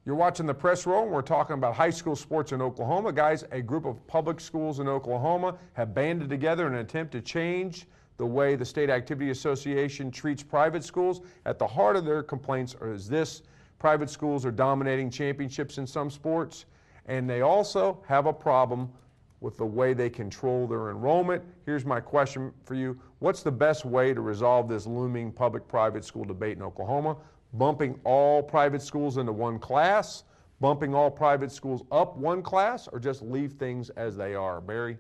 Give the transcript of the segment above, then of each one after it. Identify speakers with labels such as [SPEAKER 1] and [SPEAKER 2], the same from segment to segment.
[SPEAKER 1] You're watching the Press Row, and we're talking about high school sports in Oklahoma. Guys, a group of public schools in Oklahoma have banded together in an attempt to change the way the State Activity Association treats private schools. At the heart of their complaints is this: private schools are dominating championships in some sports, and they also have a problem with the way they control their enrollment. Here's my question for you. What's the best way to resolve this looming public-private school debate in Oklahoma? Bumping all private schools into one class, bumping all private schools up one class, or just leave things as they are? Barry?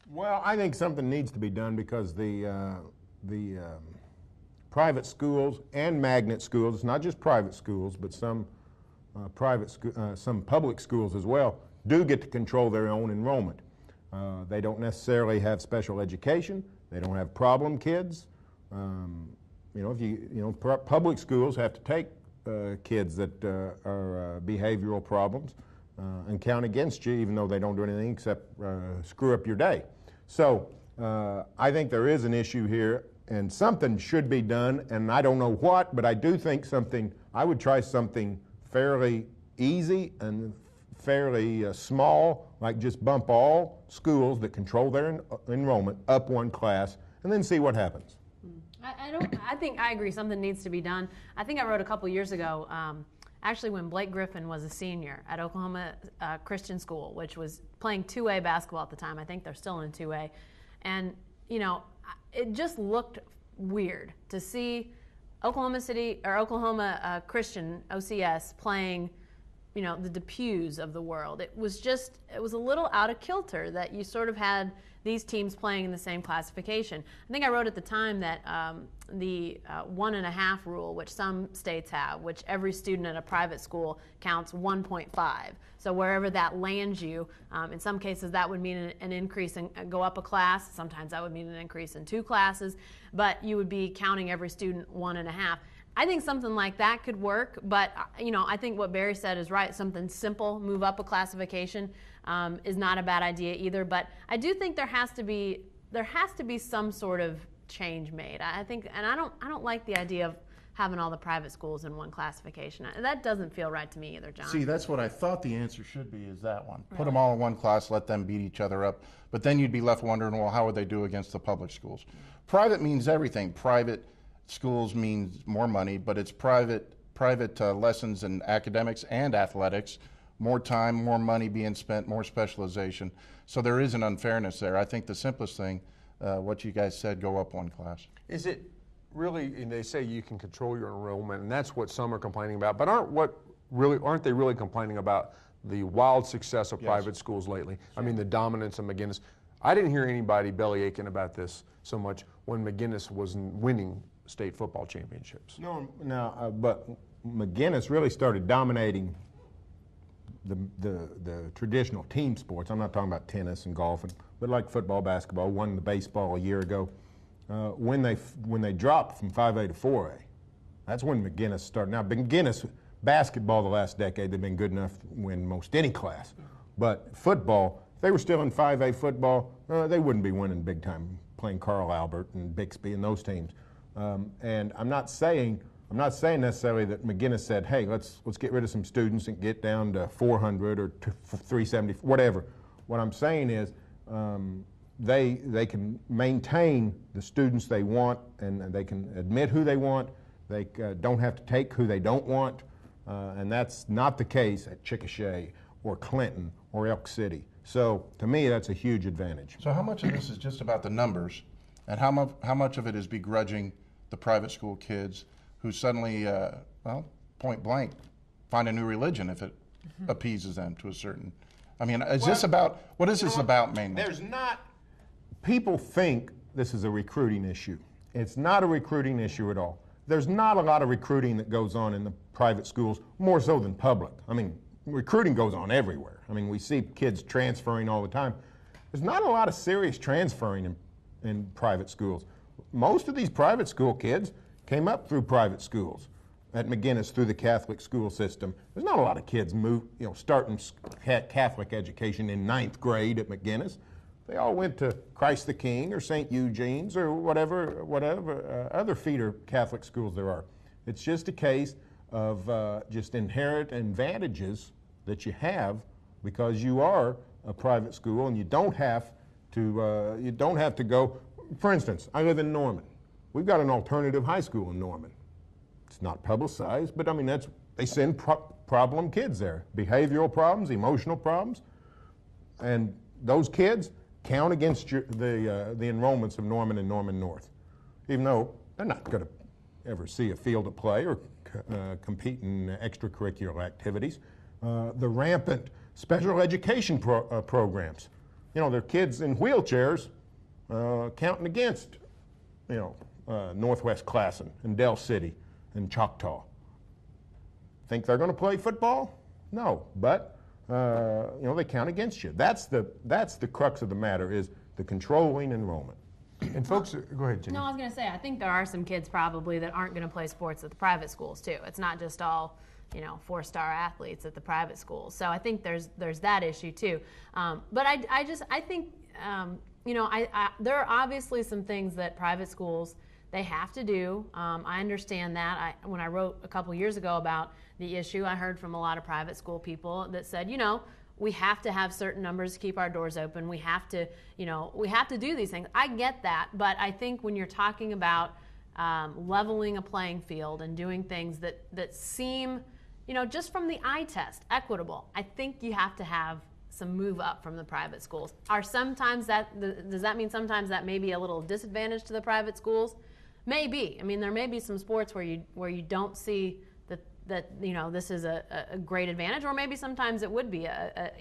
[SPEAKER 2] Well, I think something needs to be done because the private schools and magnet schools, not just private schools, but some some public schools as well, do get to control their own enrollment. They don't necessarily have special education. They don't have problem kids. Public schools have to take kids that are behavioral problems and count against you, even though they don't do anything except screw up your day. So I think there is an issue here, and something should be done, and I don't know what, but I do think I would try something fairly easy and fairly small, like just bump all schools that control their enrollment up one class, and then see what happens.
[SPEAKER 3] I think I agree. Something needs to be done. I think I wrote a couple years ago, actually when Blake Griffin was a senior at Oklahoma Christian School, which was playing 2A basketball at the time. I think they're still in 2A. And, it just looked weird to see Oklahoma Christian, OCS, playing, the DePuys of the world. It was a little out of kilter that you sort of had these teams playing in the same classification. I think I wrote at the time that the 1.5 rule, which some states have, which every student at a private school counts 1.5. So wherever that lands you, in some cases that would mean an increase and go up a class. Sometimes that would mean an increase in 2 classes, but you would be counting every student 1.5. I think something like that could work, but I think what Barry said is right. Something simple, move up a classification, is not a bad idea either. But I do think there has to be some sort of change made. I think, and I don't like the idea of having all the private schools in one classification. That doesn't feel right to me either, John.
[SPEAKER 4] See, that's what I thought the answer should be, is that one. Put them all in one class, let them beat each other up. But then you'd be left wondering, well, how would they do against the public schools? Private means everything. Private schools means more money, but it's private lessons in academics and athletics, more time, more money being spent, more specialization. So there is an unfairness there. I think the simplest thing, what you guys said, go up one class.
[SPEAKER 1] Is it really, and they say you can control your enrollment, and that's what some are complaining about, but aren't they really complaining about the wild success of private schools lately? Sure. I mean, the dominance of McGuinness. I didn't hear anybody belly aching about this so much when McGuinness wasn't winning state football championships.
[SPEAKER 2] But McGuinness really started dominating the traditional team sports. I'm not talking about tennis and golf, but like football, basketball, won the baseball a year ago. When they dropped from 5A to 4A, that's when McGuinness started. Now, McGuinness basketball the last decade, they've been good enough to win most any class. But football, if they were still in 5A football, they wouldn't be winning big time, playing Carl Albert and Bixby and those teams. And I'm not saying necessarily that McGuinness said, hey, let's get rid of some students and get down to 400 or to 370, whatever. What I'm saying is they can maintain the students they want, and they can admit who they want. They don't have to take who they don't want, and that's not the case at Chickasha or Clinton or Elk City. So to me, that's a huge advantage.
[SPEAKER 4] So how much of this is just about the numbers, and how much of it is begrudging the private school kids who suddenly, point blank, find a new religion if it appeases them to a certain. I mean, what is this about mainly?
[SPEAKER 2] People think this is a recruiting issue. It's not a recruiting issue at all. There's not a lot of recruiting that goes on in the private schools, more so than public. I mean, recruiting goes on everywhere. I mean, we see kids transferring all the time. There's not a lot of serious transferring in private schools. Most of these private school kids came up through private schools at McGuinness through the Catholic school system. There's not a lot of kids starting Catholic education in 9th grade at McGuinness. They all went to Christ the King or St. Eugene's or whatever other feeder Catholic schools there are. It's just a case of just inherent advantages that you have because you are a private school and you don't have to go. For instance, I live in Norman. We've got an alternative high school in Norman. It's not publicized, but I mean they send problem kids there, behavioral problems, emotional problems, and those kids count against the enrollments of Norman and Norman North, even though they're not going to ever see a field of play or compete in extracurricular activities. The rampant special education programs. You know, there are kids in wheelchairs counting against, Northwest Classen and Del City and Choctaw. Think they're going to play football? No, but they count against you. That's the crux of the matter, is the controlling enrollment.
[SPEAKER 1] And folks, go ahead, Jenny.
[SPEAKER 3] No, I was going to say, I think there are some kids probably that aren't going to play sports at the private schools too. It's not just all, 4-star athletes at the private schools. So I think there's that issue too. But I think there are obviously some things that private schools, they have to do. I understand that. When I wrote a couple years ago about the issue, I heard from a lot of private school people that said, we have to have certain numbers to keep our doors open. We have to, we have to do these things. I get that, but I think when you're talking about leveling a playing field and doing things that seem, just from the eye test, equitable, I think you have to have some move up from the private schools. Does that mean sometimes that may be a little disadvantage to the private schools? Maybe. I mean, there may be some sports where you don't see that this is a great advantage, or maybe sometimes it would be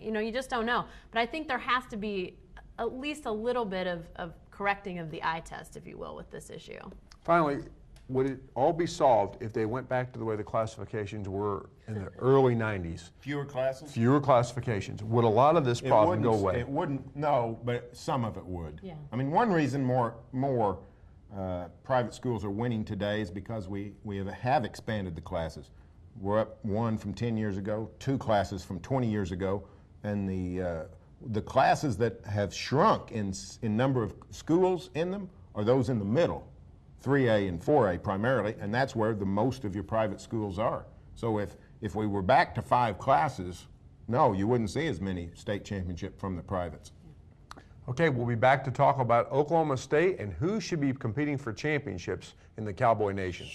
[SPEAKER 3] you just don't know. But I think there has to be at least a little bit of correcting of the eye test, if you will, with this issue.
[SPEAKER 1] Finally, would it all be solved if they went back to the way the classifications were in the early 90s?
[SPEAKER 2] Fewer classes?
[SPEAKER 1] Fewer classifications. Would a lot of this problem go away?
[SPEAKER 2] It wouldn't, no, but some of it would.
[SPEAKER 3] Yeah.
[SPEAKER 2] I mean, one reason more private schools are winning today is because we have expanded the classes. We're up 1 from 10 years ago, 2 classes from 20 years ago, and the classes that have shrunk in number of schools in them are those in the middle, 3A and 4A primarily, and that's where the most of your private schools are. So if we were back to 5 classes, no, you wouldn't see as many state championship from the privates.
[SPEAKER 1] Okay, we'll be back to talk about Oklahoma State and who should be competing for championships in the Cowboy Nation.